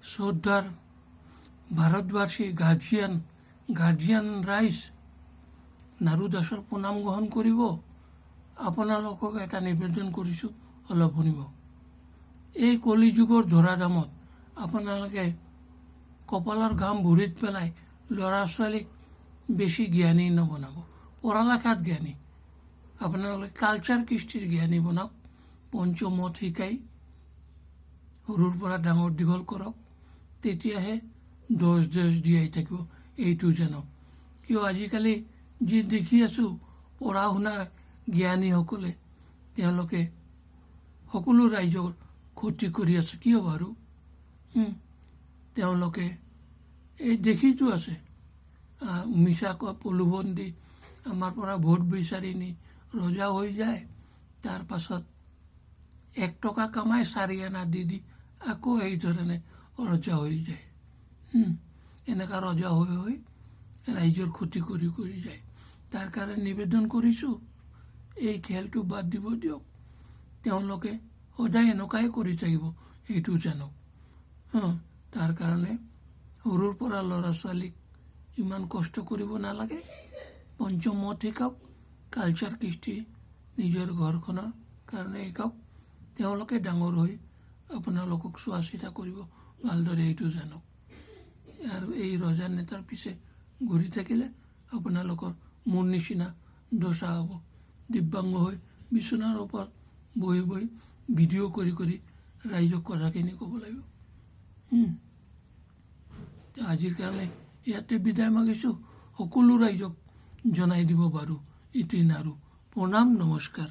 শ্ৰদ্ধাৰ ভাৰতবাসী গাৰ্জিয়ান ৰাইজ নাৰু দাসৰ প্ৰণাম গ্ৰহণ কৰিব। আপোনালোকক এটা নিবেদন কৰিছোঁ, অলপ শুনিব। এই কলিযুগৰ ধৰাধামত আপোনালোকে কপালৰ ঘাম ভৰিত পেলাই ল'ৰা ছোৱালীক বেছি জ্ঞানী নবনাব। পঢ়া লেখাত জ্ঞানী, আপোনালোকে কালচাৰ কৃষ্টিৰ জ্ঞানী বনাওক। পঞ্চমত শিকাই সৰুৰ পৰা ডাঙৰ দীঘল কৰক, তেতিয়াহে দহ দিয়াই থাকিব। এইটো জানক, কিয় আজিকালি যি দেখি আছোঁ পঢ়া শুনাৰ জ্ঞানীসকলে তেওঁলোকে সকলো ৰাইজৰ ক্ষতি কৰি আছে। কিয় বাৰু? তেওঁলোকে এই দেখিতো আছে, মিছা প্ৰলোভন দি আমাৰ পৰা ভোট বিচাৰি নি ৰজা হৈ যায়। তাৰ পাছত 1 টকা কামাই 4 আনা দি আকৌ এই ধৰণে ৰজা হৈ যায়। এনেকুৱা ৰজা হৈ ৰাইজৰ ক্ষতি কৰি যায়। তাৰ কাৰণে নিবেদন কৰিছোঁ, এই খেলটো বাদ দিব দিয়ক। তেওঁলোকে সদায় এনেকুৱাই কৰি থাকিব, এইটো জানক। তাৰ কাৰণে সৰুৰ পৰা ল'ৰা ছোৱালীক ইমান কষ্ট কৰিব নালাগে। পঞ্চমত শিকাওক, কালচাৰ কৃষ্টি নিজৰ ঘৰখনৰ কাৰণে শিকাওক। তেওঁলোকে ডাঙৰ হৈ আপোনালোকক চোৱা চিতা কৰিব ভালদৰে, এইটো জানক। আৰু এই ৰজা নেতাৰ পিছে ঘূৰি থাকিলে আপোনালোকৰ মোৰ নিচিনা দশা হ'ব। দিব্যাংগ হৈ বিচনাৰ ওপৰত বহি ভিডিঅ' কৰি ৰাইজক কথাখিনি ক'ব লাগিব। আজিৰ কাৰণে ইয়াতে বিদায় মাগিছোঁ। সকলো ৰাইজক জনাই দিব পাৰোঁ, ইতি নাৰু। প্ৰণাম, নমস্কাৰ।